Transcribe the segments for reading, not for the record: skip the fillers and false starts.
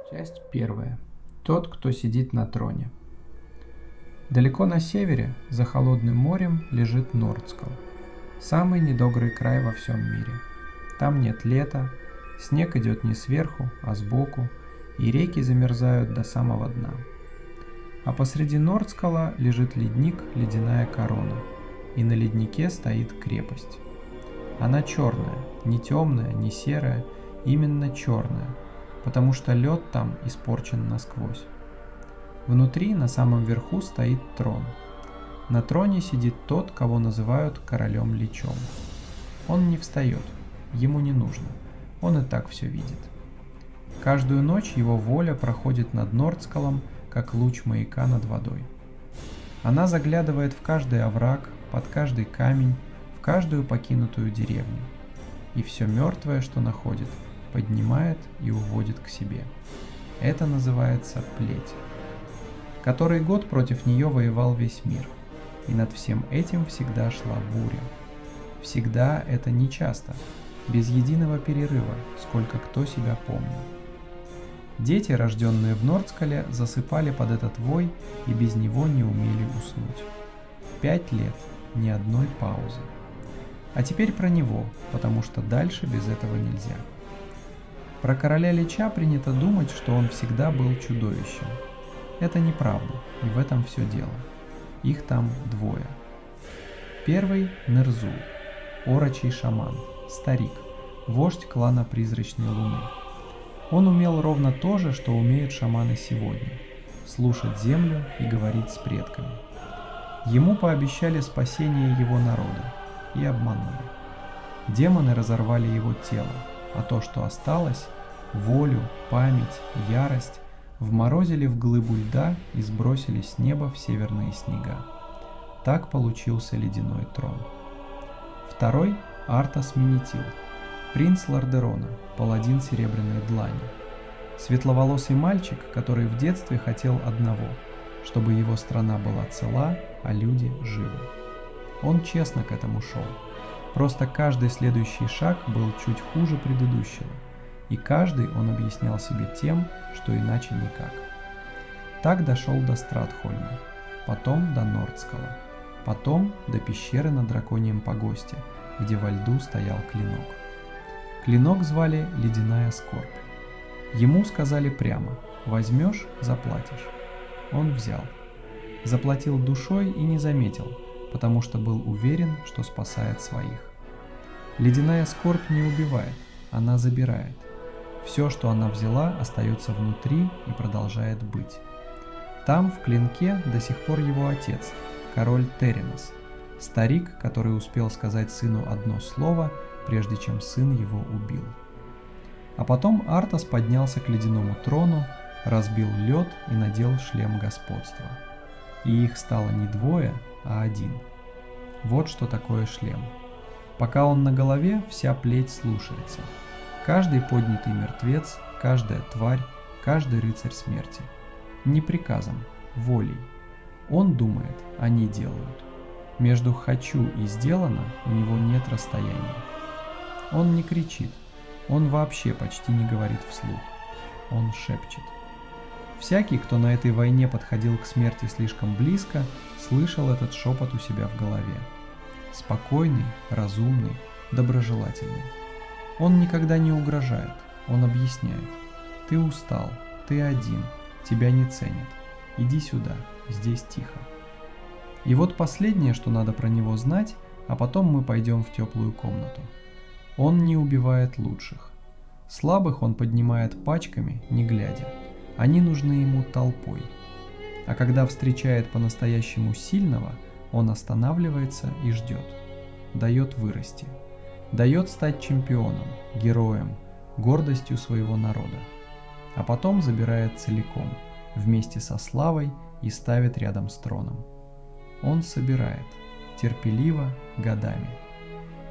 Часть первая. Тот, кто сидит на троне. Далеко на севере, за холодным морем, лежит Нордскал. Самый недобрый край во всем мире. Там нет лета, снег идет не сверху, а сбоку, и реки замерзают до самого дна. А посреди Нордскала лежит ледник, ледяная корона, и на леднике стоит крепость. Она черная, не темная, не серая, именно черная, потому что лед там испорчен насквозь. Внутри, на самом верху, стоит трон. На троне сидит тот, кого называют королем-личом. Он не встает, ему не нужно, он и так все видит. Каждую ночь его воля проходит над Нордскалом, как луч маяка над водой. Она заглядывает в каждый овраг, под каждый камень, в каждую покинутую деревню. И все мертвое, что находит, поднимает и уводит к себе. Это называется плеть. Который год против нее воевал весь мир, и над всем этим всегда шла буря. Всегда — это нечасто, без единого перерыва, сколько кто себя помнил. Дети, рожденные в Нордскале, засыпали под этот вой и без него не умели уснуть. 5 лет, ни одной паузы. А теперь про него, потому что дальше без этого нельзя. Про короля Лича принято думать, что он всегда был чудовищем. Это неправда, и в этом все дело. Их там двое. Первый — Нерзул, орочий шаман, старик, вождь клана Призрачной Луны. Он умел ровно то же, что умеют шаманы сегодня — слушать землю и говорить с предками. Ему пообещали спасение его народа и обманули. Демоны разорвали его тело, а то, что осталось — волю, память, ярость — вморозили в глыбу льда и сбросили с неба в северные снега. Так получился ледяной трон. Второй — Артас Менетил, принц Лордерона, паладин Серебряной Длани. Светловолосый мальчик, который в детстве хотел одного — чтобы его страна была цела, а люди живы. Он честно к этому шел. Просто каждый следующий шаг был чуть хуже предыдущего, и каждый он объяснял себе тем, что иначе никак. Так дошел до Стратхольма, потом до Нордскала, потом до пещеры на Драконьем погосте, где во льду стоял клинок. Клинок звали Ледяная Скорбь. Ему сказали прямо: возьмешь — заплатишь. Он взял. Заплатил душой и не заметил, потому что был уверен, что спасает своих. Ледяная скорбь не убивает, она забирает. Все, что она взяла, остается внутри и продолжает быть. Там, в клинке, до сих пор его отец, король Терринос, старик, который успел сказать сыну одно слово, прежде чем сын его убил. А потом Артас поднялся к ледяному трону, разбил лед и надел шлем господства. И их стало не двое, а один. Вот что такое шлем. Пока он на голове, вся плеть слушается. Каждый поднятый мертвец, каждая тварь, каждый рыцарь смерти. Не приказом, волей. Он думает, они делают. Между «хочу» и «сделано» у него нет расстояния. Он не кричит, он вообще почти не говорит вслух. Он шепчет. Всякий, кто на этой войне подходил к смерти слишком близко, слышал этот шепот у себя в голове. Спокойный, разумный, доброжелательный. Он никогда не угрожает, он объясняет. Ты устал, ты один, тебя не ценят. Иди сюда, здесь тихо. И вот последнее, что надо про него знать, а потом мы пойдем в теплую комнату. Он не убивает лучших. Слабых он поднимает пачками, не глядя. Они нужны ему толпой. А когда встречает по-настоящему сильного, он останавливается и ждет. Дает вырасти. Дает стать чемпионом, героем, гордостью своего народа. А потом забирает целиком, вместе со славой, и ставит рядом с троном. Он собирает, терпеливо, годами.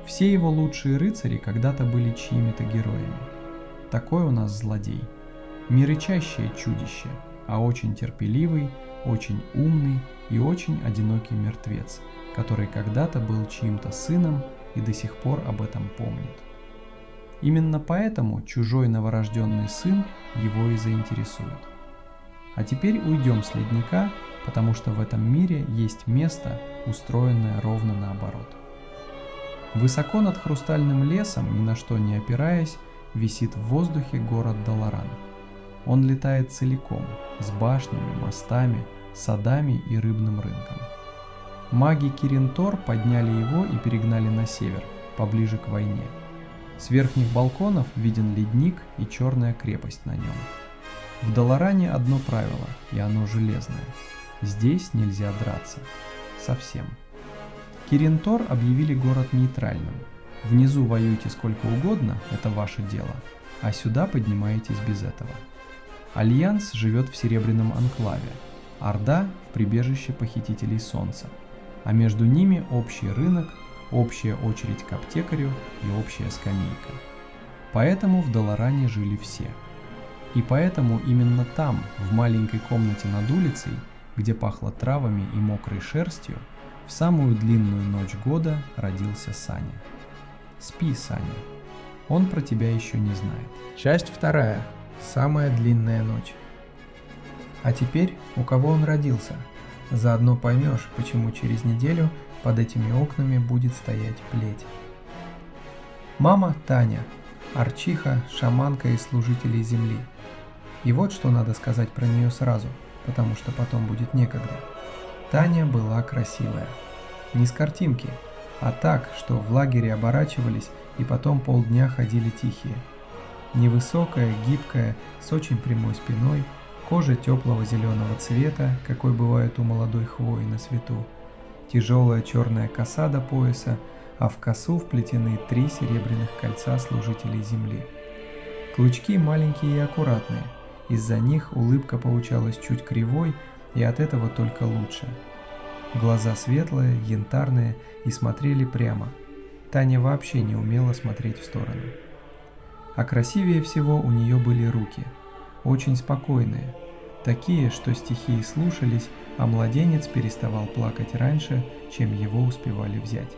Все его лучшие рыцари когда-то были чьими-то героями. Такой у нас злодей. Не рычащее чудище, а очень терпеливый, очень умный и очень одинокий мертвец, который когда-то был чьим-то сыном и до сих пор об этом помнит. Именно поэтому чужой новорожденный сын его и заинтересует. А теперь уйдем с ледника, потому что в этом мире есть место, устроенное ровно наоборот. Высоко над хрустальным лесом, ни на что не опираясь, висит в воздухе город Даларан. Он летает целиком, с башнями, мостами, садами и рыбным рынком. Маги Киринтор подняли его и перегнали на север, поближе к войне. С верхних балконов виден ледник и черная крепость на нем. В Даларане одно правило, и оно железное. Здесь нельзя драться. Совсем. Киринтор объявили город нейтральным. Внизу воюйте сколько угодно, это ваше дело, а сюда поднимаетесь без этого. Альянс живет в Серебряном Анклаве, Орда в прибежище похитителей Солнца, а между ними общий рынок, общая очередь к аптекарю и общая скамейка. Поэтому в Даларане жили все. И поэтому именно там, в маленькой комнате над улицей, где пахло травами и мокрой шерстью, в самую длинную ночь года родился Саня. Спи, Саня. Он про тебя еще не знает. Часть 2. Самая длинная ночь. А теперь, у кого он родился? Заодно поймешь, почему через неделю под этими окнами будет стоять плеть. Мама Таня, арчиха, шаманка из служителей земли. И вот что надо сказать про нее сразу, потому что потом будет некогда. Таня была красивая. Не с картинки, а так, что в лагере оборачивались и потом полдня ходили тихие. Невысокая, гибкая, с очень прямой спиной, кожа теплого зеленого цвета, какой бывает у молодой хвои на свету, тяжелая черная коса до пояса, а в косу вплетены 3 серебряных кольца служителей земли. Клычки маленькие и аккуратные, из-за них улыбка получалась чуть кривой, и от этого только лучше. Глаза светлые, янтарные и смотрели прямо. Таня вообще не умела смотреть в сторону. А красивее всего у нее были руки, очень спокойные, такие, что стихии слушались, а младенец переставал плакать раньше, чем его успевали взять.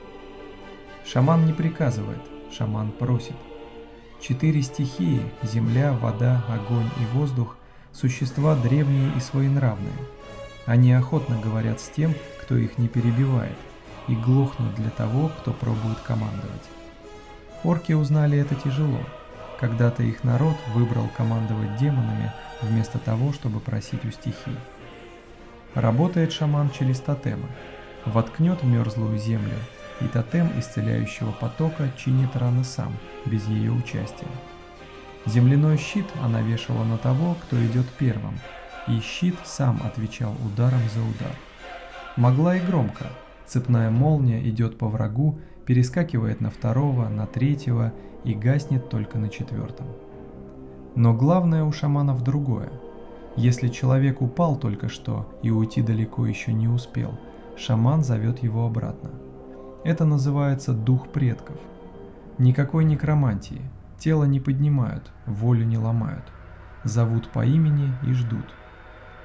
Шаман не приказывает, шаман просит. 4 стихии – земля, вода, огонь и воздух – существа древние и своенравные. Они охотно говорят с тем, кто их не перебивает, и глохнут для того, кто пробует командовать. Орки узнали это тяжело. Когда-то их народ выбрал командовать демонами вместо того, чтобы просить у стихий. Работает шаман через тотемы. Воткнет мерзлую землю, и тотем исцеляющего потока чинит раны сам, без ее участия. Земляной щит она вешала на того, кто идет первым, и щит сам отвечал ударом за удар. Могла и громко. Цепная молния идет по врагу, перескакивает на второго, на третьего и гаснет только на 4-м. Но главное у шаманов другое. Если человек упал только что и уйти далеко еще не успел, шаман зовет его обратно. Это называется дух предков. Никакой некромантии. Тело не поднимают, волю не ломают. Зовут по имени и ждут.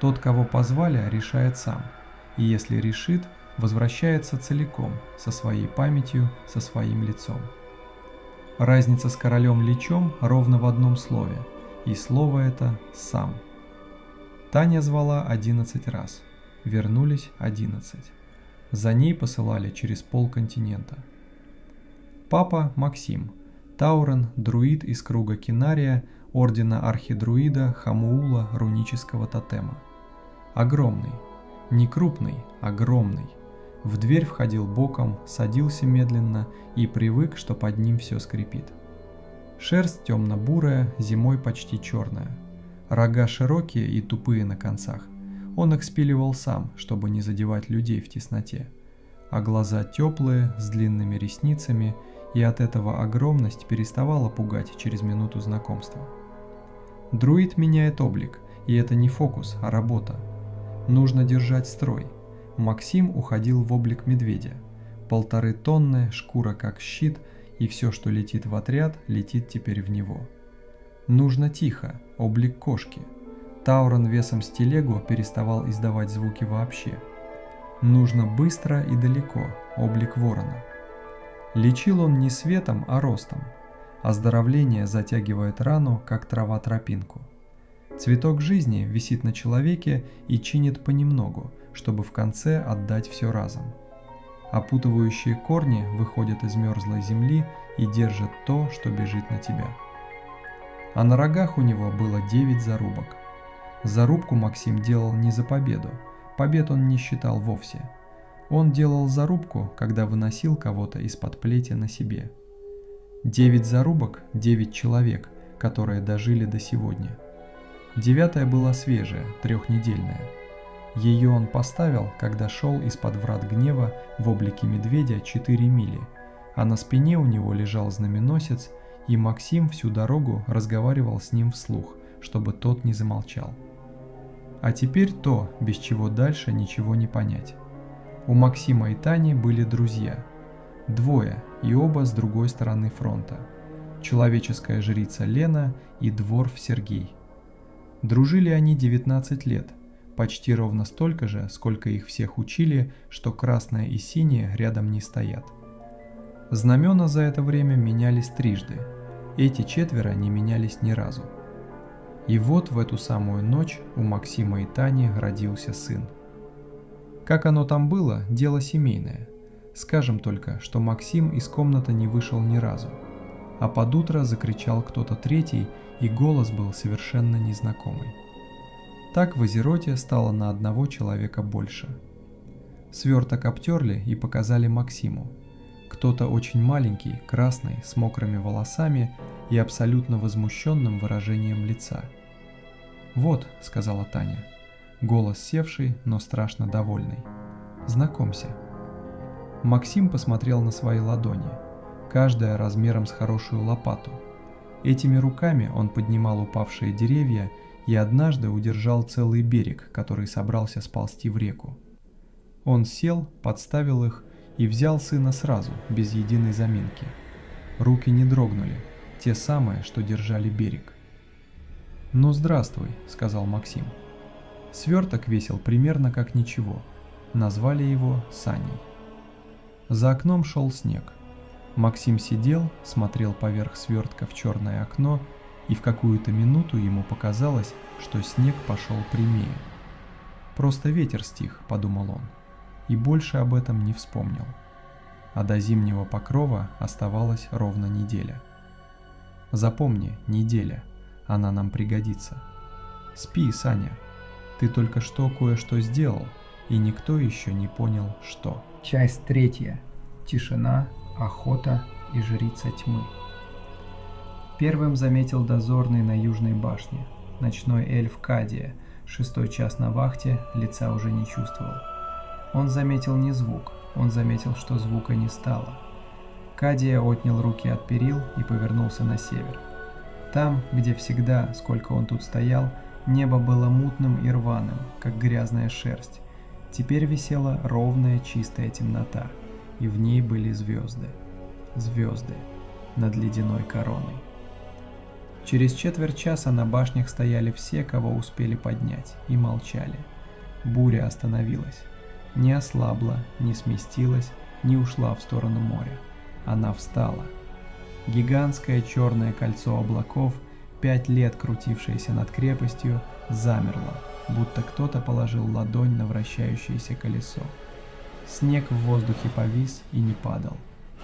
Тот, кого позвали, решает сам. И если решит, возвращается целиком, со своей памятью, со своим лицом. Разница с королем-личом ровно в одном слове, и слово это «сам». Таня звала 11 раз, вернулись 11. За ней посылали через полконтинента. Папа Максим, Таурен, друид из круга Кинария, ордена архидруида Хамуула рунического тотема. Огромный, не крупный, огромный. В дверь входил боком, садился медленно и привык, что под ним все скрипит. Шерсть темно-бурая, зимой почти черная. Рога широкие и тупые на концах. Он их спиливал сам, чтобы не задевать людей в тесноте. А глаза теплые, с длинными ресницами, и от этого огромность переставала пугать через минуту знакомства. Друид меняет облик, и это не фокус, а работа. Нужно держать строй. Максим уходил в облик медведя. 1,5 тонны, шкура как щит, и все, что летит в отряд, летит теперь в него. Нужно тихо, облик кошки. Таурен весом с телегу переставал издавать звуки вообще. Нужно быстро и далеко, облик ворона. Лечил он не светом, а ростом. Оздоровление затягивает рану, как трава тропинку. Цветок жизни висит на человеке и чинит понемногу, чтобы в конце отдать все разом. Опутывающие корни выходят из мерзлой земли и держат то, что бежит на тебя. А на рогах у него было 9 зарубок. Зарубку Максим делал не за победу, побед он не считал вовсе. Он делал зарубку, когда выносил кого-то из-под плети на себе. 9 зарубок, 9 человек, которые дожили до сегодня. 9-я была свежая, 3-недельная. Ее он поставил, когда шел из-под врат гнева в облике медведя 4 мили, а на спине у него лежал знаменосец, и Максим всю дорогу разговаривал с ним вслух, чтобы тот не замолчал. А теперь то, без чего дальше ничего не понять. У Максима и Тани были друзья. 2, и оба с другой стороны фронта. Человеческая жрица Лена и дворф Сергей. Дружили они 19 лет, почти ровно столько же, сколько их всех учили, что красное и синее рядом не стоят. Знамена за это время менялись трижды, эти 4 не менялись ни разу. И вот в эту самую ночь у Максима и Тани родился сын. Как оно там было, дело семейное. Скажем только, что Максим из комнаты не вышел ни разу, а под утро закричал кто-то третий, и голос был совершенно незнакомый. Так в Озероте стало на одного человека больше. Сверток обтерли и показали Максиму. Кто-то очень маленький, красный, с мокрыми волосами и абсолютно возмущенным выражением лица. «Вот», — сказала Таня, голос севший, но страшно довольный. «Знакомься». Максим посмотрел на свои ладони, каждая размером с хорошую лопату. Этими руками он поднимал упавшие деревья и однажды удержал целый берег, который собрался сползти в реку. Он сел, подставил их и взял сына сразу, без единой заминки. Руки не дрогнули, те самые, что держали берег. «Ну здравствуй», — сказал Максим. Сверток весил примерно как ничего. Назвали его Саней. За окном шел снег. Максим сидел, смотрел поверх свертка в черное окно, и в какую-то минуту ему показалось, что снег пошел прямее. «Просто ветер стих», — подумал он, и больше об этом не вспомнил. А до зимнего покрова оставалась ровно неделя. Запомни, неделя, она нам пригодится. Спи, Саня, ты только что кое-что сделал, и никто еще не понял, что. Часть 3. Тишина, охота и жрица тьмы. Первым заметил дозорный на южной башне. Ночной эльф Кадия, 6-й час на вахте, лица уже не чувствовал. Он заметил не звук, он заметил, что звука не стало. Кадия отнял руки от перил и повернулся на север. Там, где всегда, сколько он тут стоял, небо было мутным и рваным, как грязная шерсть. Теперь висела ровная чистая темнота, и в ней были звезды. Звезды над ледяной короной. Через четверть часа на башнях стояли все, кого успели поднять, и молчали. Буря остановилась. Не ослабла, не сместилась, не ушла в сторону моря. Она встала. Гигантское черное кольцо облаков, 5 лет крутившееся над крепостью, замерло, будто кто-то положил ладонь на вращающееся колесо. Снег в воздухе повис и не падал.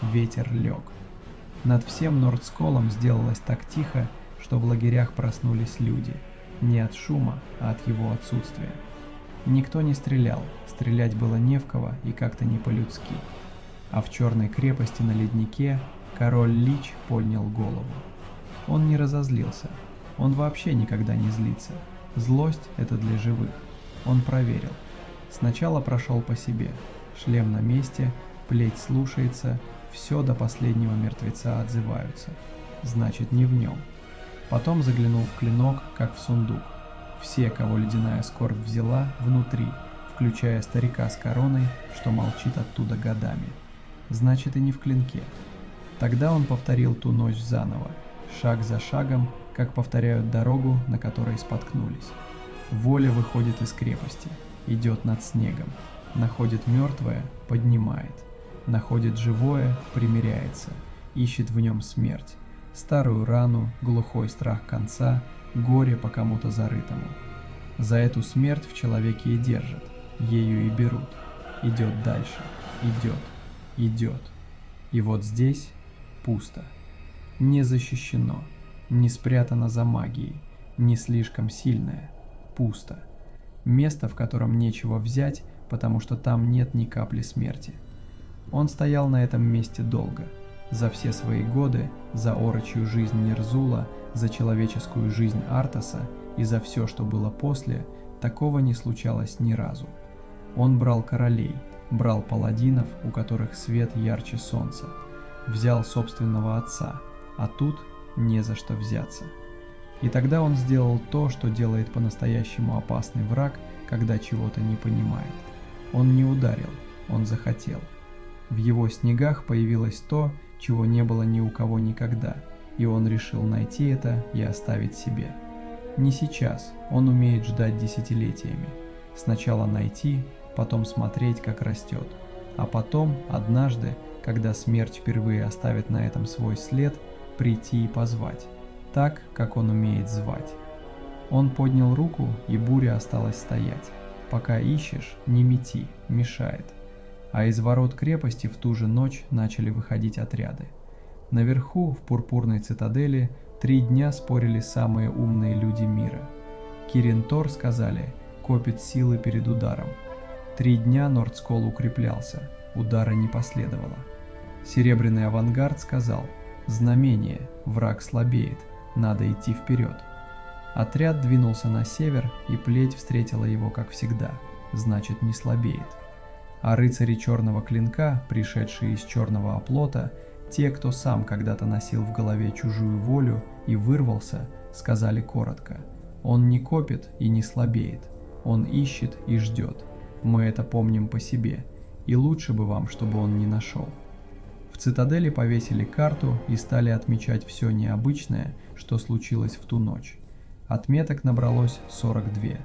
Ветер лег. Над всем Нордсколом сделалось так тихо, что в лагерях проснулись люди. Не от шума, а от его отсутствия. Никто не стрелял, стрелять было не в кого и как-то не по-людски. А в черной крепости на леднике король Лич поднял голову. Он не разозлился. Он вообще никогда не злится. Злость – это для живых. Он проверил. Сначала прошел по себе. Шлем на месте, плеть слушается, все до последнего мертвеца отзываются. Значит, не в нем. Потом заглянул в клинок, как в сундук. Все, кого ледяная скорбь взяла, внутри, включая старика с короной, что молчит оттуда годами. Значит, и не в клинке. Тогда он повторил ту ночь заново, шаг за шагом, как повторяют дорогу, на которой споткнулись. Воля выходит из крепости, идет над снегом, находит мертвое, поднимает, находит живое, примиряется, ищет в нем смерть, старую рану, глухой страх конца, горе по кому-то зарытому. За эту смерть в человеке и держат, ею и берут. Идет дальше, идет. И вот здесь пусто. Не защищено, не спрятано за магией, не слишком сильное. Пусто. Место, в котором нечего взять, потому что там нет ни капли смерти. Он стоял на этом месте долго. За все свои годы, за орочью жизнь Нерзула, за человеческую жизнь Артаса и за все, что было после, такого не случалось ни разу. Он брал королей, брал паладинов, у которых свет ярче солнца, взял собственного отца, а тут не за что взяться. И тогда он сделал то, что делает по-настоящему опасный враг, когда чего-то не понимает. Он не ударил, он захотел. В его снегах появилось то, чего не было ни у кого никогда, и он решил найти это и оставить себе. Не сейчас, он умеет ждать десятилетиями. Сначала найти, потом смотреть, как растет, а потом, однажды, когда смерть впервые оставит на этом свой след, прийти и позвать, так, как он умеет звать. Он поднял руку, и буря осталась стоять. Пока ищешь, не мети, мешает. А из ворот крепости в ту же ночь начали выходить отряды. Наверху, в пурпурной цитадели, 3 дня спорили самые умные люди мира. Кирин-Тор, сказали, копит силы перед ударом. 3 дня Нордскол укреплялся, удара не последовало. Серебряный авангард сказал, знамение, враг слабеет, надо идти вперед. Отряд двинулся на север, и плеть встретила его, как всегда, значит, не слабеет. А рыцари черного клинка, пришедшие из черного оплота, те, кто сам когда-то носил в голове чужую волю и вырвался, сказали коротко: он не копит и не слабеет, он ищет и ждет. Мы это помним по себе, и лучше бы вам, чтобы он не нашел. В цитадели повесили карту и стали отмечать все необычное, что случилось в ту ночь. Отметок набралось 42.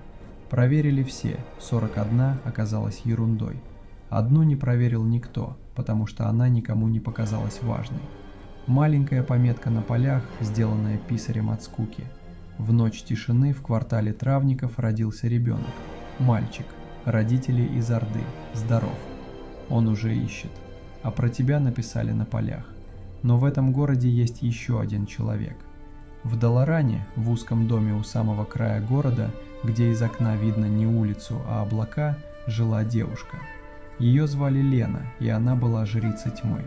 Проверили все, 41 оказалась ерундой. Одну не проверил никто, потому что она никому не показалась важной. Маленькая пометка на полях, сделанная писарем от скуки. В ночь тишины в квартале травников родился ребенок. Мальчик. Родители из Орды. Здоров. Он уже ищет. А про тебя написали на полях. Но в этом городе есть еще один человек. В Даларане, в узком доме у самого края города, где из окна видно не улицу, а облака, жила девушка. Ее звали Лена, и она была жрицей тьмы.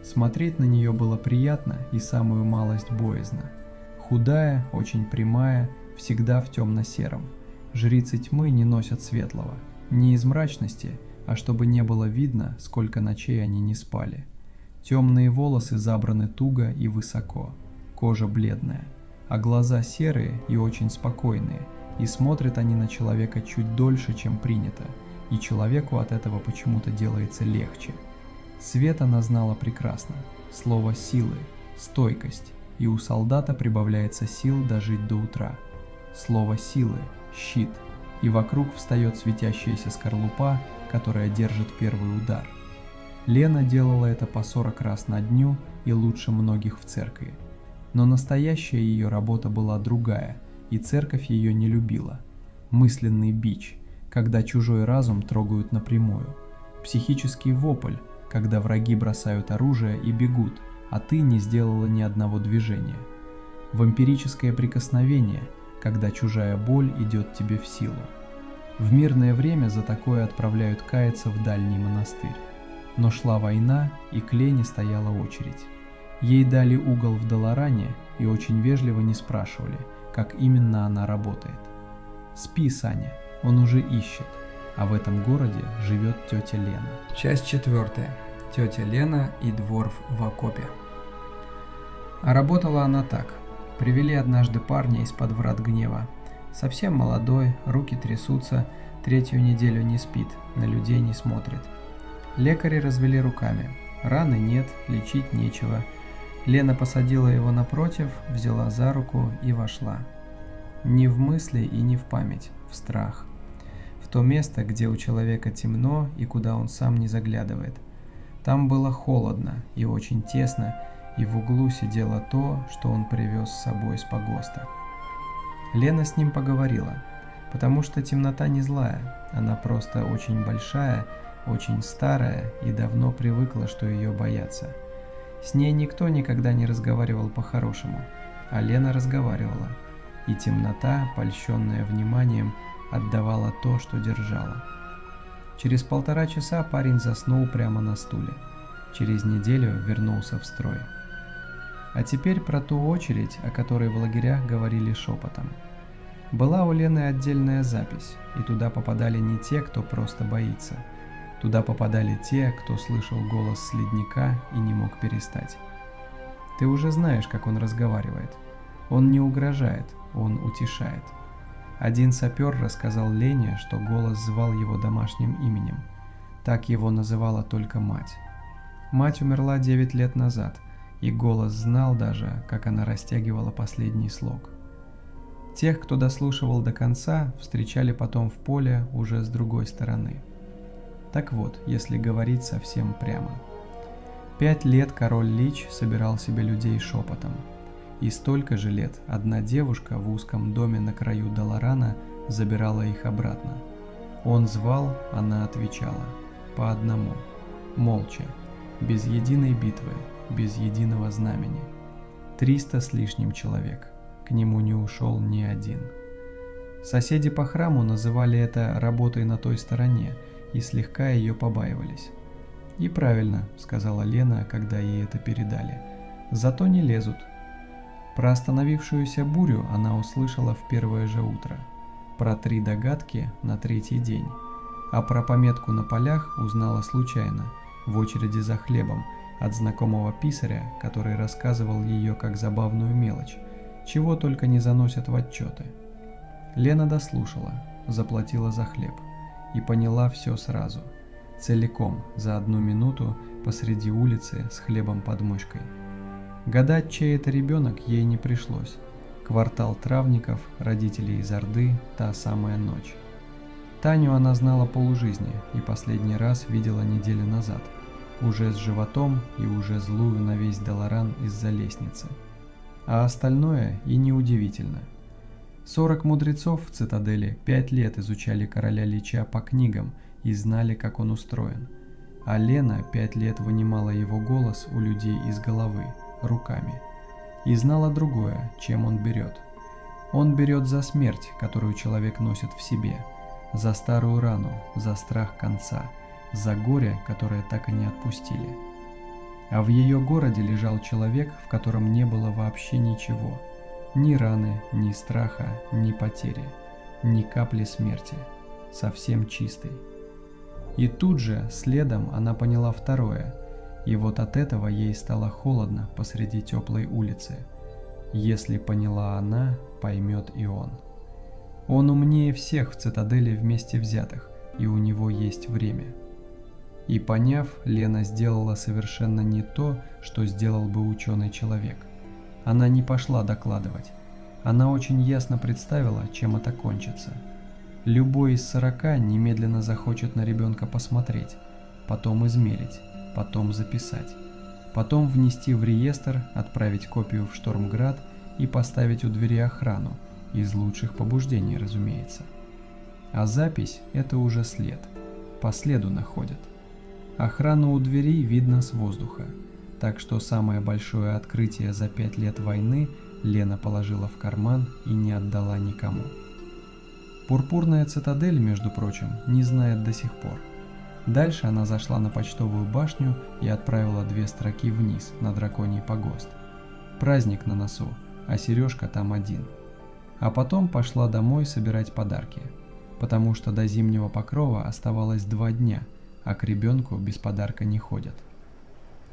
Смотреть на нее было приятно и самую малость боязно. Худая, очень прямая, всегда в темно-сером. Жрицы тьмы не носят светлого. Не из мрачности, а чтобы не было видно, сколько ночей они не спали. Темные волосы забраны туго и высоко. Кожа бледная. А глаза серые и очень спокойные, и смотрят они на человека чуть дольше, чем принято, и человеку от этого почему-то делается легче. Свет она знала прекрасно, слово силы, стойкость, и у солдата прибавляется сил дожить до утра. Слово силы, щит, и вокруг встает светящаяся скорлупа, которая держит первый удар. Лена делала это по 40 раз на дню и лучше многих в церкви. Но настоящая ее работа была другая, и церковь ее не любила. Мысленный бич, когда чужой разум трогают напрямую. Психический вопль, когда враги бросают оружие и бегут, а ты не сделала ни одного движения. Вампирическое прикосновение, когда чужая боль идет тебе в силу. В мирное время за такое отправляют каяться в дальний монастырь. Но шла война, и к Лене стояла очередь. Ей дали угол в Даларане и очень вежливо не спрашивали, как именно она работает. Спи, Саня, он уже ищет, а в этом городе живет тетя Лена. Часть 4. Тетя Лена и дворф в окопе. А работала она так. Привели однажды парня из-под врат гнева. Совсем молодой, руки трясутся, 3-ю неделю не спит, на людей не смотрит. Лекари развели руками. Раны нет, лечить нечего. Лена посадила его напротив, взяла за руку и вошла. Не в мысли и не в память, в страх. В то место, где у человека темно и куда он сам не заглядывает. Там было холодно и очень тесно, и в углу сидело то, что он привез с собой с погоста. Лена с ним поговорила, потому что темнота не злая, она просто очень большая, очень старая и давно привыкла, что ее боятся. С ней никто никогда не разговаривал по-хорошему, а Лена разговаривала, и темнота, польщенная вниманием, отдавала то, что держала. Через 1,5 часа парень заснул прямо на стуле. Через неделю вернулся в строй. А теперь про ту очередь, о которой в лагерях говорили шепотом. Была у Лены отдельная запись, и туда попадали не те, кто просто боится. Туда попадали те, кто слышал голос следника и не мог перестать. Ты уже знаешь, как он разговаривает. Он не угрожает, он утешает. Один сапер рассказал Лене, что голос звал его домашним именем. Так его называла только мать. Мать умерла 9 лет назад, и голос знал даже, как она растягивала последний слог. Тех, кто дослушивал до конца, встречали потом в поле уже с другой стороны. Так вот, если говорить совсем прямо. 5 лет король Лич собирал себе людей шепотом. И столько же лет одна девушка в узком доме на краю Даларана забирала их обратно. Он звал, она отвечала. По одному. Молча. Без единой битвы, без единого знамени. 300 с лишним человек. К нему не ушел ни один. Соседи по храму называли это работой на той стороне и слегка ее побаивались. «И правильно», — сказала Лена, когда ей это передали. «Зато не лезут». Про остановившуюся бурю она услышала в первое же утро, про 3 догадки на 3-й день, а про пометку на полях узнала случайно, в очереди за хлебом, от знакомого писаря, который рассказывал ее как забавную мелочь, чего только не заносят в отчеты. Лена дослушала, заплатила за хлеб и поняла все сразу, целиком, за 1 минуту посреди улицы с хлебом под мышкой. Гадать, чей это ребенок, ей не пришлось. Квартал травников, родители из Орды, та самая ночь. Таню она знала полжизни и последний раз видела неделю назад, уже с животом и уже злую на весь Даларан из-за лестницы. А остальное и неудивительно. 40 мудрецов в цитадели 5 лет изучали короля Лича по книгам и знали, как он устроен. А Лена 5 лет вынимала его голос у людей из головы, руками. И знала другое, чем он берет. Он берет за смерть, которую человек носит в себе, за старую рану, за страх конца, за горе, которое так и не отпустили. А в ее городе лежал человек, в котором не было вообще ничего. Ни раны, ни страха, ни потери, ни капли смерти. Совсем чистый. И тут же, следом, она поняла второе. И вот от этого ей стало холодно посреди теплой улицы. Если поняла она, поймет и он. Он умнее всех в цитадели вместе взятых, и у него есть время. И поняв, Лена сделала совершенно не то, что сделал бы ученый человек. Она не пошла докладывать. Она очень ясно представила, чем это кончится. Любой из 40 немедленно захочет на ребенка посмотреть, потом измерить, потом записать, потом внести в реестр, отправить копию в Штормград и поставить у двери охрану, из лучших побуждений, разумеется. А запись – это уже след, по следу находят. Охрану у двери видно с воздуха, так что самое большое открытие за 5 лет войны Лена положила в карман и не отдала никому. Пурпурная цитадель, между прочим, не знает до сих пор. Дальше она зашла на почтовую башню и отправила 2 строки вниз, на драконий погост. Праздник на носу, а Сережка там один. А потом пошла домой собирать подарки, потому что до зимнего покрова оставалось 2 дня, а к ребенку без подарка не ходят.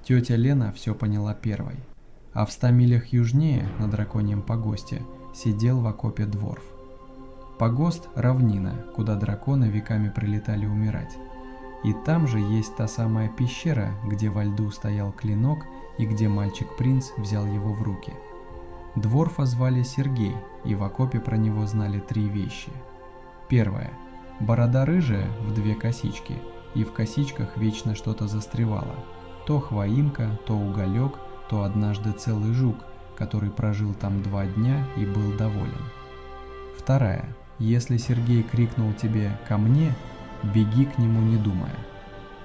Тетя Лена все поняла первой, а в 100 милях южнее, на драконьем погосте, сидел в окопе дворф. Погост – равнина, куда драконы веками прилетали умирать. И там же есть та самая пещера, где во льду стоял клинок и где мальчик-принц взял его в руки. Дворфа звали Сергей, и в окопе про него знали 3 вещи. Первое. Борода рыжая в 2 косички, и в косичках вечно что-то застревало. То хвоинка, то уголек, то однажды целый жук, который прожил там 2 дня и был доволен. Вторая. Если Сергей крикнул тебе «ко мне», беги к нему не думая.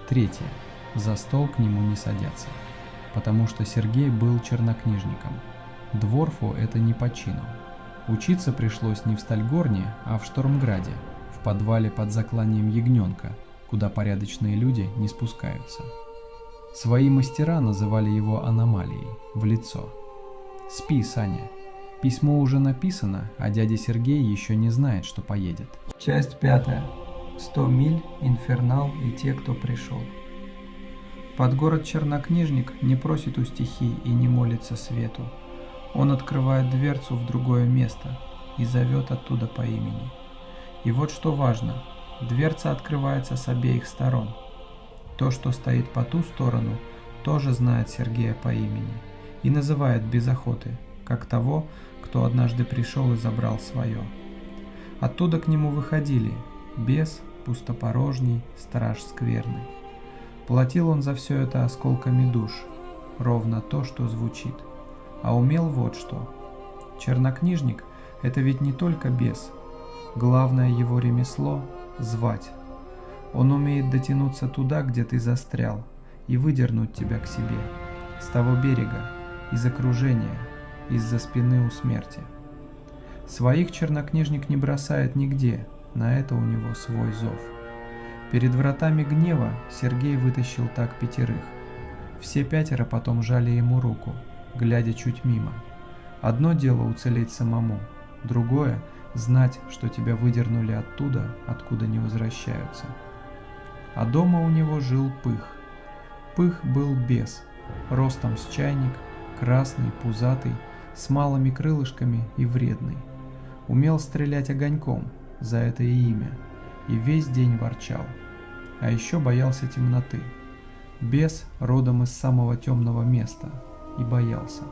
Третья. За стол к нему не садятся, потому что Сергей был чернокнижником. Дворфу это не по чину. Учиться пришлось не в Стальгорне, а в Штормграде, в подвале под закланием ягненка, куда порядочные люди не спускаются. Свои мастера называли его аномалией, в лицо. «Спи, Саня. Письмо уже написано, а дядя Сергей еще не знает, что поедет». Часть 5. 100 миль, Инфернал и те, кто пришел. Под город Чернокнижник не просит у стихий и не молится свету. Он открывает дверцу в другое место и зовет оттуда по имени. И вот что важно, дверца открывается с обеих сторон. То, что стоит по ту сторону, тоже знает Сергея по имени и называет без охоты, как того, кто однажды пришел и забрал свое. Оттуда к нему выходили бес, пустопорожний, страж скверный. Платил он за все это осколками душ, ровно то, что звучит. А умел вот что. Чернокнижник – это ведь не только бес. Главное его ремесло – звать. Он умеет дотянуться туда, где ты застрял, и выдернуть тебя к себе, с того берега, из окружения, из-за спины у смерти. Своих чернокнижник не бросает нигде, на это у него свой зов. Перед вратами гнева Сергей вытащил так 5. Все 5 потом жали ему руку, глядя чуть мимо. Одно дело уцелеть самому, другое – знать, что тебя выдернули оттуда, откуда не возвращаются. А дома у него жил Пых. Пых был бес, ростом с чайник, красный, пузатый, с малыми крылышками и вредный. Умел стрелять огоньком, за это и имя, и весь день ворчал. А еще боялся темноты. Бес родом из самого темного места и боялся.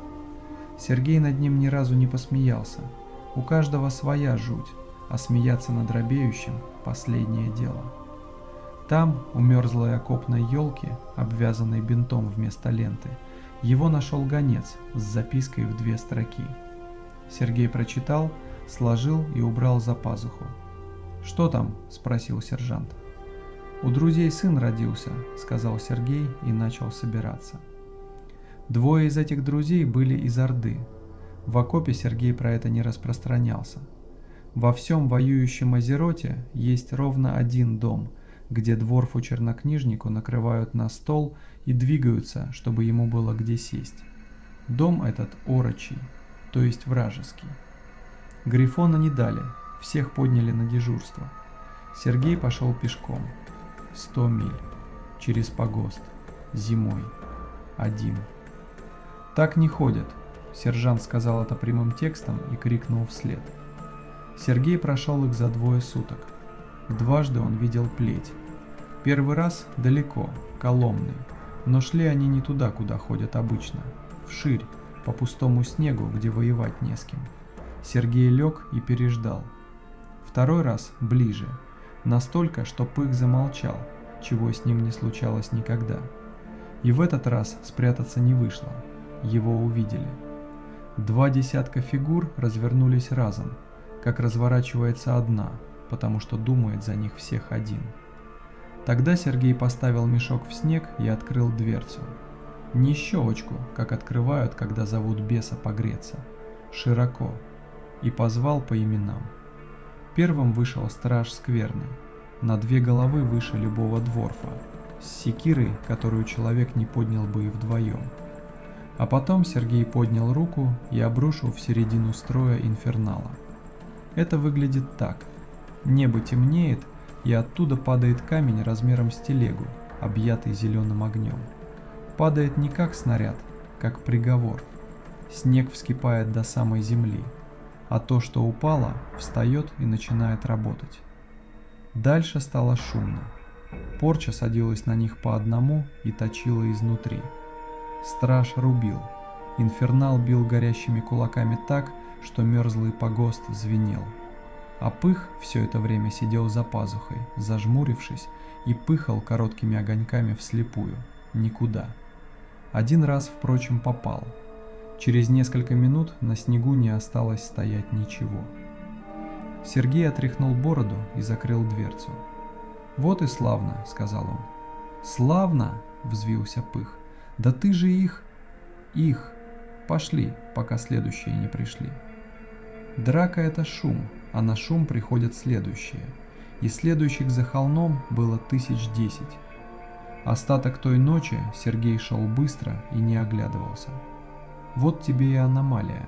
Сергей над ним ни разу не посмеялся. У каждого своя жуть, а смеяться над робеющим – последнее дело. Там, у мерзлой окопной елки, обвязанной бинтом вместо ленты, его нашел гонец с запиской в 2 строки. Сергей прочитал, сложил и убрал за пазуху. «Что там?» – спросил сержант. «У друзей сын родился», – сказал Сергей и начал собираться. 2 из этих друзей были из Орды. В окопе Сергей про это не распространялся. Во всем воюющем Азероте есть ровно 1 дом, где дворфу-чернокнижнику накрывают на стол и двигаются, чтобы ему было где сесть. Дом этот орочий, то есть вражеский. Грифона не дали, всех подняли на дежурство. Сергей пошел пешком. 100 миль. Через погост. Зимой. Один. «Так не ходят», — сержант сказал это прямым текстом и крикнул вслед. Сергей прошел их за 2 суток. Дважды он видел плеть. 1 раз далеко, Коломной, но шли они не туда, куда ходят обычно, вширь, по пустому снегу, где воевать не с кем. Сергей лег и переждал. 2 раз ближе, настолько, что Пых замолчал, чего с ним не случалось никогда. И в этот раз спрятаться не вышло, его увидели. 2 десятка фигур развернулись разом, как разворачивается одна, потому что думает за них всех один. Тогда Сергей поставил мешок в снег и открыл дверцу. Не щелочку, как открывают, когда зовут беса погреться, широко, и позвал по именам. Первым вышел страж скверный, на 2 головы выше любого дворфа, с секирой, которую человек не поднял бы и вдвоем. А потом Сергей поднял руку и обрушил в середину строя инфернала. Это выглядит так. Небо темнеет, и оттуда падает камень размером с телегу, объятый зеленым огнем. Падает не как снаряд, как приговор. Снег вскипает до самой земли, а то, что упало, встает и начинает работать. Дальше стало шумно. Порча садилась на них по одному и точила изнутри. Страж рубил. Инфернал бил горящими кулаками так, что мерзлый погост звенел. А Пых все это время сидел за пазухой, зажмурившись, и пыхал короткими огоньками вслепую, никуда. Один раз, впрочем, попал. Через несколько минут на снегу не осталось стоять ничего. Сергей отряхнул бороду и закрыл дверцу. «Вот и славно», — сказал он. «Славно?» — взвился Пых. «Да ты же их...» «Их. Пошли, пока следующие не пришли». Драка — это шум, а на шум приходят следующие. И следующих за холмом было 1010. Остаток той ночи Сергей шел быстро и не оглядывался. Вот тебе и аномалия.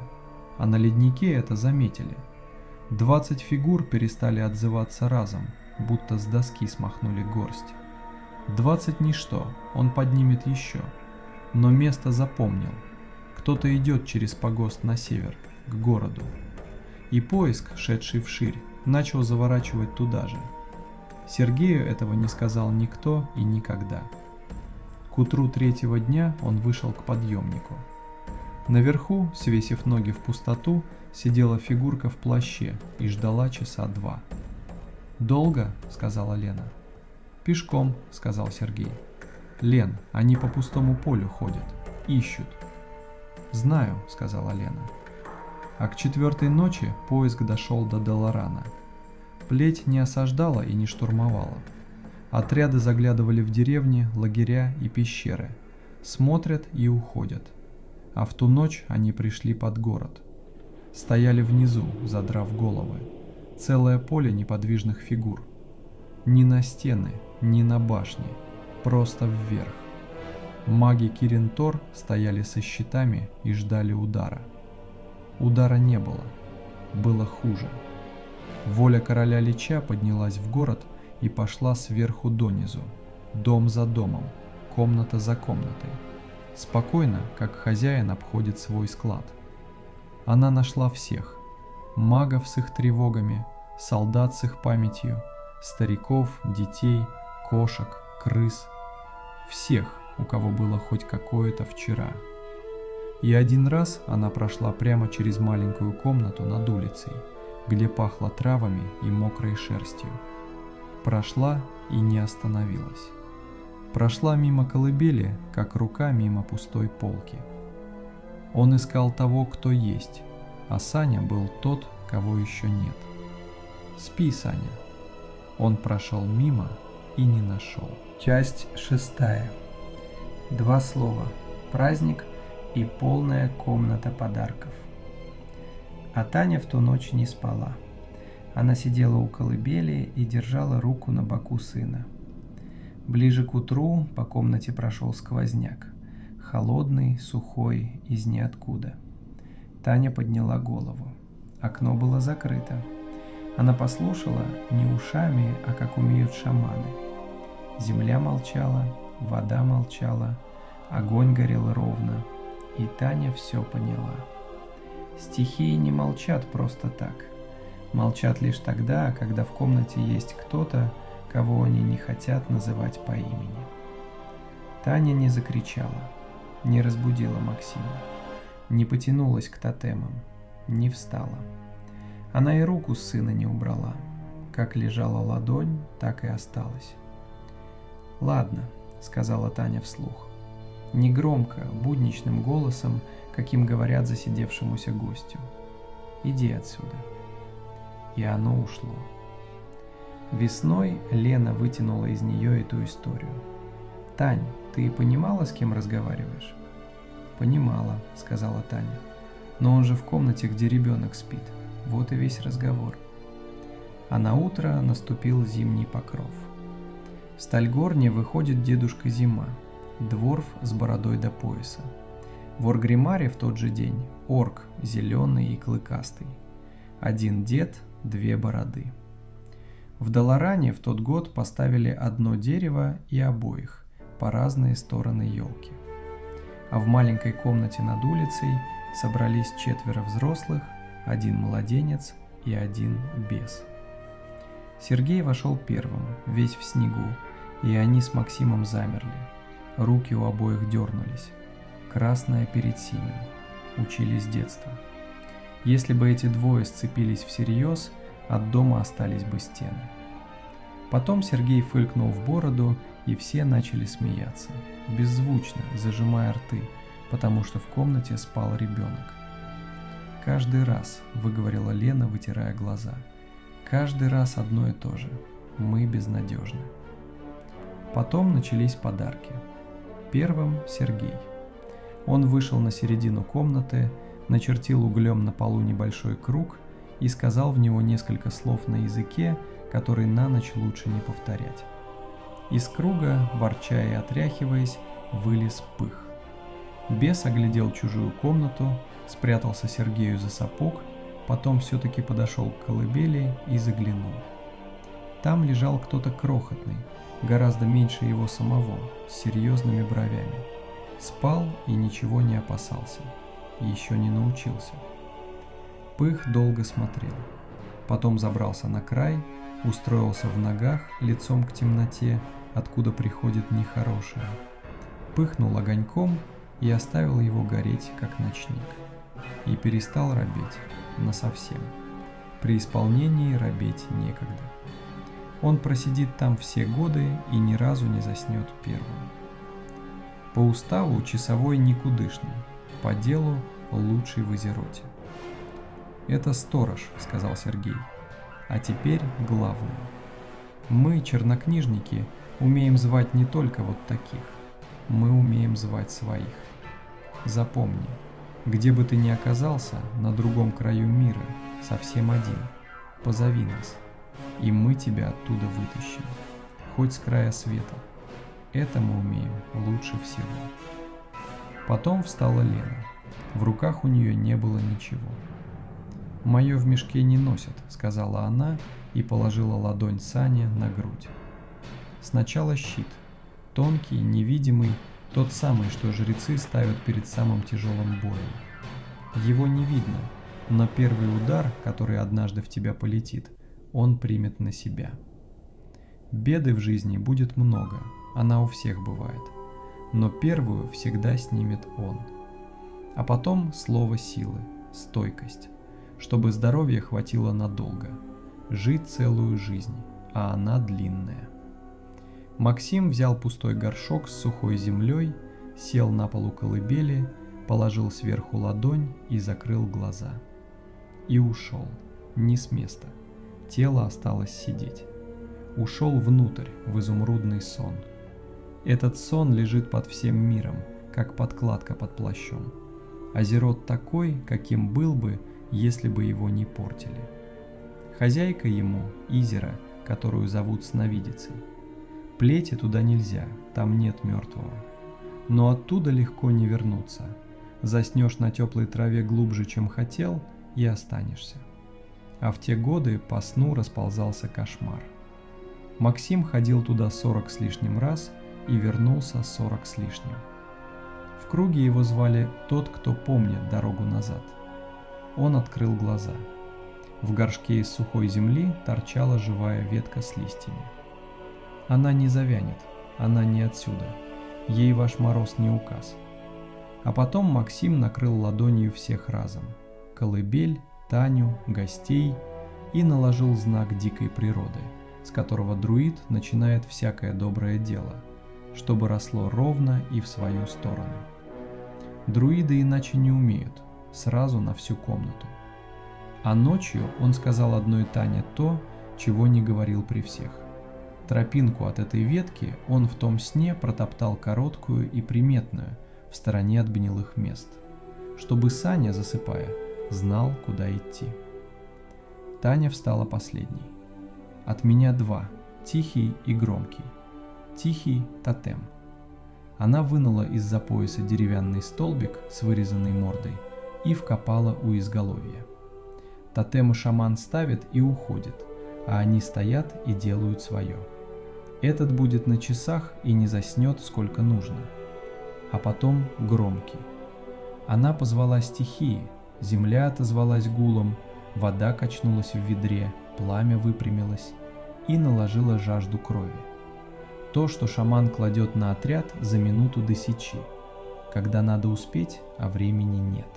А на леднике это заметили. 20 фигур перестали отзываться разом, будто с доски смахнули горсть. 20 ничто, он поднимет еще. Но место запомнил. Кто-то идет через погост на север, к городу. И поиск, шедший вширь, начал заворачивать туда же. Сергею этого не сказал никто и никогда. К утру третьего дня он вышел к подъемнику. Наверху, свесив ноги в пустоту, сидела фигурка в плаще и ждала часа 2. «Долго?» — сказала Лена. «Пешком», — сказал Сергей. «Лен, они по пустому полю ходят, ищут». «Знаю», — сказала Лена. А к 4-й ночи поиск дошел до Долорана. Плеть не осаждала и не штурмовала. Отряды заглядывали в деревни, лагеря и пещеры, смотрят и уходят. А в ту ночь они пришли под город. Стояли внизу, задрав головы. Целое поле неподвижных фигур. Ни на стены, ни на башни, просто вверх. Маги Кирин-Тор стояли со щитами и ждали удара. Удара не было. Было хуже. Воля короля Лича поднялась в город и пошла сверху донизу, дом за домом, комната за комнатой. Спокойно, как хозяин обходит свой склад. Она нашла всех. Магов с их тревогами, солдат с их памятью, стариков, детей, кошек, крыс. Всех, у кого было хоть какое-то вчера. И один раз она прошла прямо через маленькую комнату над улицей, где пахло травами и мокрой шерстью. Прошла и не остановилась. Прошла мимо колыбели, как рука мимо пустой полки. Он искал того, кто есть, а Саня был тот, кого еще нет. Спи, Саня. Он прошел мимо и не нашел. Часть 6. 2 слова. Праздник и полная комната подарков. А Таня в ту ночь не спала. Она сидела у колыбели и держала руку на боку сына. Ближе к утру по комнате прошел сквозняк. Холодный, сухой, из ниоткуда. Таня подняла голову. Окно было закрыто. Она послушала не ушами, а как умеют шаманы. Земля молчала, вода молчала, огонь горел ровно, и Таня все поняла. Стихии не молчат просто так. Молчат лишь тогда, когда в комнате есть кто-то, кого они не хотят называть по имени. Таня не закричала, не разбудила Максима, не потянулась к тотемам, не встала. Она и руку с сына не убрала. Как лежала ладонь, так и осталась. «Ладно», — сказала Таня вслух. Негромко, будничным голосом, каким говорят засидевшемуся гостю. «Иди отсюда». И оно ушло. Весной Лена вытянула из нее эту историю. «Тань, ты понимала, с кем разговариваешь?» «Понимала», — сказала Таня. «Но он же в комнате, где ребенок спит. Вот и весь разговор». А на утро наступил зимний покров. В Стальгорне выходит дедушка Зима, дворф с бородой до пояса. В Оргримаре в тот же день орк, зеленый и клыкастый. Один дед, 2 бороды. В Долоране в тот год поставили одно дерево и обоих, по разные стороны елки. А в маленькой комнате над улицей собрались 4 взрослых, 1 младенец и 1 бес. Сергей вошел первым, весь в снегу, и они с Максимом замерли. Руки у обоих дернулись. Красное перед синим. Учили с детства. Если бы эти двое сцепились всерьез, от дома остались бы стены. Потом Сергей фыркнул в бороду, и все начали смеяться, беззвучно, зажимая рты, потому что в комнате спал ребенок. «Каждый раз», — выговорила Лена, вытирая глаза, — «каждый раз одно и то же. Мы безнадежны». Потом начались подарки. Первым Сергей. Он вышел на середину комнаты, начертил углем на полу небольшой круг и сказал в него несколько слов на языке, который на ночь лучше не повторять. Из круга, ворча и отряхиваясь, вылез Пых. Бес оглядел чужую комнату, спрятался Сергею за сапог, потом все-таки подошел к колыбели и заглянул. Там лежал кто-то крохотный, гораздо меньше его самого, с серьезными бровями. Спал и ничего не опасался. Еще не научился. Пых долго смотрел. Потом забрался на край, устроился в ногах лицом к темноте, откуда приходит нехорошее. Пыхнул огоньком и оставил его гореть, как ночник. И перестал робеть насовсем. При исполнении робеть некогда. Он просидит там все годы и ни разу не заснет первым. По уставу часовой никудышный, по делу лучший в Изероте. «Это сторож», — сказал Сергей. «А теперь главное. Мы, чернокнижники, умеем звать не только вот таких. Мы умеем звать своих. Запомни, где бы ты ни оказался, на другом краю мира, совсем один, позови нас, и мы тебя оттуда вытащим, хоть с края света. Это мы умеем лучше всего». Потом встала Лена. В руках у нее не было ничего. «Мое в мешке не носят», — сказала она и положила ладонь Сане на грудь. Сначала щит, тонкий, невидимый, тот самый, что жрецы ставят перед самым тяжелым боем. Его не видно, но первый удар, который однажды в тебя полетит, он примет на себя. Беды в жизни будет много, она у всех бывает, но первую всегда снимет он. А потом слово силы, стойкость, чтобы здоровья хватило надолго, жить целую жизнь, а она длинная. Максим взял пустой горшок с сухой землей, сел на полу колыбели, положил сверху ладонь и закрыл глаза. И ушел, не с места, тело осталось сидеть. Ушел внутрь, в изумрудный сон. Этот сон лежит под всем миром, как подкладка под плащом. Азерот такой, каким был бы, если бы его не портили. Хозяйка ему — Изера, которую зовут Сновидицей. Плети туда нельзя, там нет мертвого. Но оттуда легко не вернуться. Заснешь на теплой траве глубже, чем хотел, и останешься. А в те годы по сну расползался кошмар. Максим ходил туда 40 с лишним раз и вернулся 40 с лишним. В круге его звали «Тот, кто помнит дорогу назад». Он открыл глаза. В горшке из сухой земли торчала живая ветка с листьями. Она не завянет, она не отсюда. Ей ваш мороз не указ. А потом Максим накрыл ладонью всех разом. Колыбель, Таню, гостей и наложил знак дикой природы, с которого друид начинает всякое доброе дело, чтобы росло ровно и в свою сторону. Друиды иначе не умеют, сразу на всю комнату. А ночью он сказал одной Тане то, чего не говорил при всех. Тропинку от этой ветки он в том сне протоптал короткую и приметную, в стороне от гнилых мест, чтобы Саня, засыпая, знал, куда идти. Таня встала последней. От меня два, тихий и громкий. Тихий — тотем. Она вынула из-за пояса деревянный столбик с вырезанной мордой и вкопала у изголовья. Тотемы шаман ставит и уходит, а они стоят и делают свое. Этот будет на часах и не заснет сколько нужно. А потом громкий. Она позвала стихии, земля отозвалась гулом, вода качнулась в ведре, пламя выпрямилось и наложило жажду крови. То, что шаман кладет на отряд за минуту до сечи, когда надо успеть, а времени нет.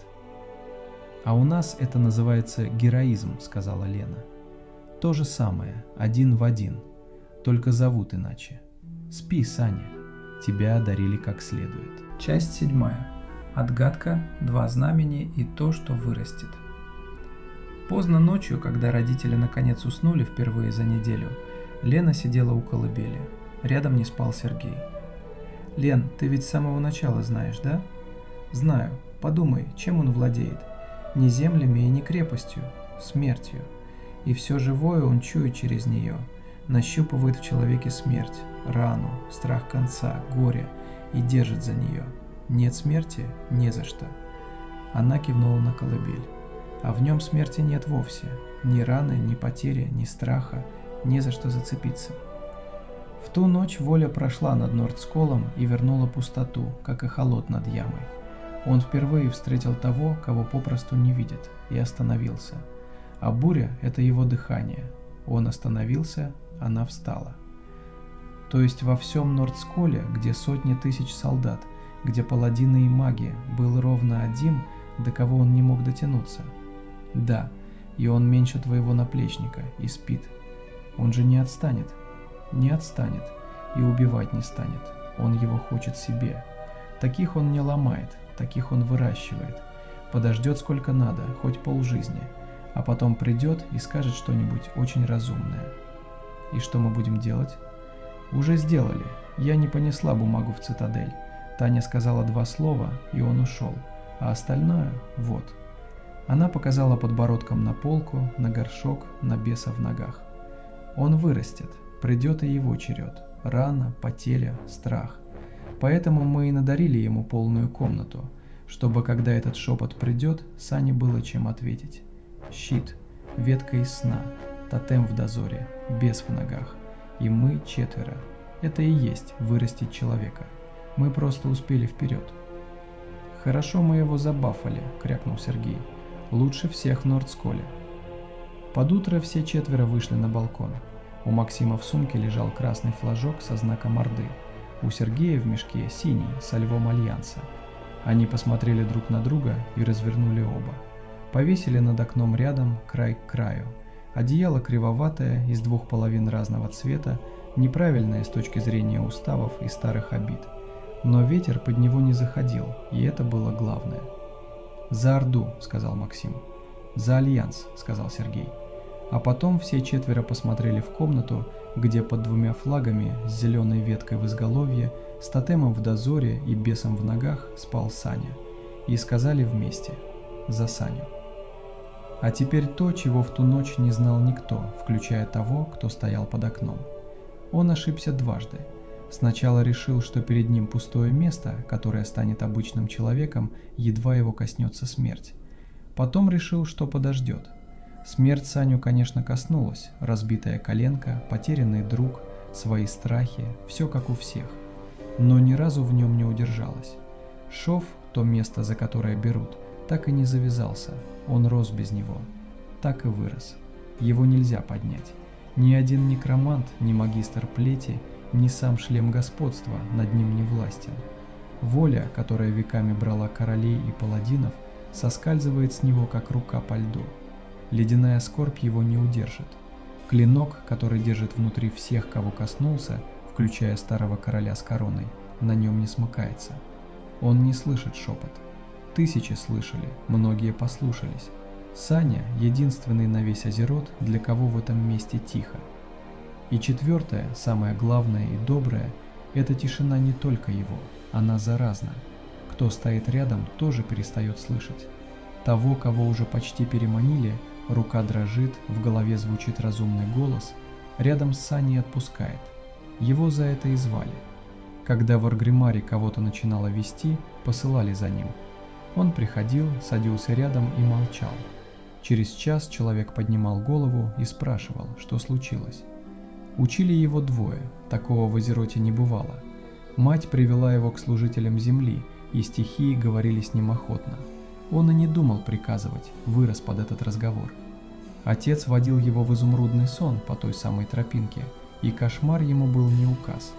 «А у нас это называется героизм», — сказала Лена. «То же самое, один в один. только зовут иначе. Спи, Саня, тебя одарили как следует. Часть 7. Отгадка, 2 знамени и то, что вырастет. Поздно ночью, когда родители наконец уснули впервые за неделю, Лена сидела у колыбели. Рядом не спал Сергей. «Лен, ты ведь с самого начала знаешь, да?» «Знаю. Подумай, чем он владеет? Не землями и не крепостью, смертью. И все живое он чует через нее, нащупывает в человеке смерть, рану, страх конца, горе и держит за нее. Нет смерти – не за что». Она кивнула на колыбель. «А в нем смерти нет вовсе. Ни раны, ни потери, ни страха, не за что зацепиться». В ту ночь воля прошла над Нордсколом и вернула пустоту, как эхолот над ямой. Он впервые встретил того, кого попросту не видит, и остановился. А буря – это его дыхание. Он остановился, она встала. То есть во всем Нордсколе, где сотни тысяч солдат, где паладины и маги, был ровно один, до кого он не мог дотянуться. Да, и он меньше твоего наплечника и спит. Он же не отстанет. Не отстанет и убивать не станет. Он его хочет себе. Таких он не ломает, таких он выращивает. Подождет сколько надо, хоть полжизни, а потом придет и скажет что-нибудь очень разумное. И что мы будем делать? Уже сделали. Я не понесла бумагу в цитадель. Таня сказала 2 слова, и он ушел. А остальное – вот. Она показала подбородком на полку, на горшок, на беса в ногах. Он вырастет. Придет и его черед. Рана, потеря, страх. Поэтому мы и надарили ему полную комнату, чтобы, когда этот шепот придет, Сане было чем ответить. Щит, ветка из сна, тотем в дозоре, бес в ногах. И мы 4. Это и есть вырастить человека. Мы просто успели вперед. «Хорошо мы его забафали», — крякнул Сергей. «Лучше всех в Нордсколе». Под утро все 4 вышли на балкон. У Максима в сумке лежал красный флажок со знаком Орды. У Сергея в мешке синий, со львом Альянса. Они посмотрели друг на друга и развернули оба. Повесили над окном рядом, край к краю. Одеяло кривоватое, из 2 половин разного цвета, неправильное с точки зрения уставов и старых обид. Но ветер под него не заходил, и это было главное. «За Орду», — сказал Максим. «За Альянс», — сказал Сергей. А потом все 4 посмотрели в комнату, где под 2 флагами с зеленой веткой в изголовье, с тотемом в дозоре и бесом в ногах спал Саня. И сказали вместе «За Саню». А теперь то, чего в ту ночь не знал никто, включая того, кто стоял под окном. Он ошибся дважды. Сначала решил, что перед ним пустое место, которое станет обычным человеком, едва его коснется смерть. Потом решил, что подождет. Смерть Саню, конечно, коснулась, разбитая коленка, потерянный друг, свои страхи, все как у всех. Но ни разу в нем не удержалась. Шов, то место, за которое берут, так и не завязался, он рос без него. Так и вырос. Его нельзя поднять. Ни один некромант, ни магистр плети, ни сам шлем господства над ним не властен. Воля, которая веками брала королей и паладинов, соскальзывает с него, как рука по льду. Ледяная скорбь его не удержит. Клинок, который держит внутри всех, кого коснулся, включая старого короля с короной, на нем не смыкается. Он не слышит шепот. Тысячи слышали, многие послушались. Саня – единственный на весь Азерот, для кого в этом месте тихо. И 4, самое главное и доброе – эта тишина не только его, она заразна. Кто стоит рядом, тоже перестает слышать. Того, кого уже почти переманили, рука дрожит, в голове звучит разумный голос, рядом с Саней отпускает. Его за это и звали. Когда в Аргримаре кого-то начинало вести, посылали за ним. Он приходил, садился рядом и молчал. Через час человек поднимал голову и спрашивал, что случилось. Учили его 2, такого в Азероте не бывало. Мать привела его к служителям земли, и стихии говорили с ним охотно. Он и не думал приказывать, вырос под этот разговор. Отец водил его в изумрудный сон по той самой тропинке, и кошмар ему был не указ.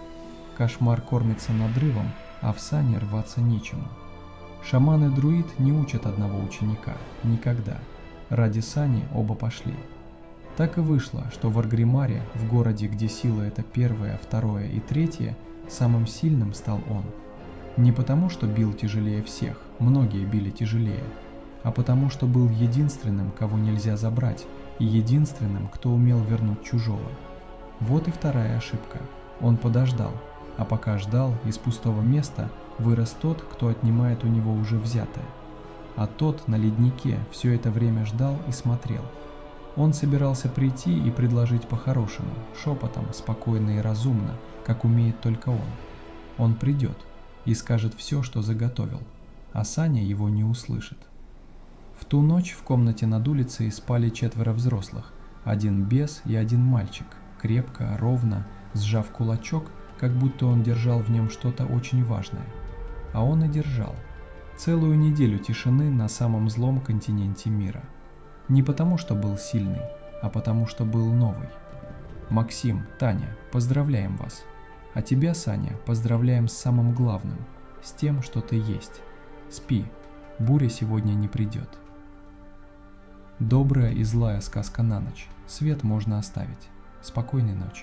Кошмар кормится надрывом, а в сане рваться нечему. Шаман и друид не учат одного ученика, никогда. Ради сани оба пошли. Так и вышло, что в Аргримаре, в городе, где сила это первое, второе и третье, самым сильным стал он. Не потому, что бил тяжелее всех, многие били тяжелее, а потому, что был единственным, кого нельзя забрать, и единственным, кто умел вернуть чужого. Вот и вторая ошибка. Он подождал, а пока ждал, из пустого места вырос тот, кто отнимает у него уже взятое. А тот на леднике все это время ждал и смотрел. Он собирался прийти и предложить по-хорошему, шепотом, спокойно и разумно, как умеет только он. Он придет и скажет все, что заготовил, а Саня его не услышит. В ту ночь в комнате над улицей спали 4 взрослых, 1 бес и 1 мальчик, крепко, ровно, сжав кулачок, как будто он держал в нем что-то очень важное. А он и держал. Целую неделю тишины на самом злом континенте мира. Не потому, что был сильный, а потому, что был новый. Максим, Таня, поздравляем вас. А тебя, Саня, поздравляем с самым главным, с тем, что ты есть. Спи, буря сегодня не придет. Добрая и злая сказка на ночь. Свет можно оставить. Спокойной ночи.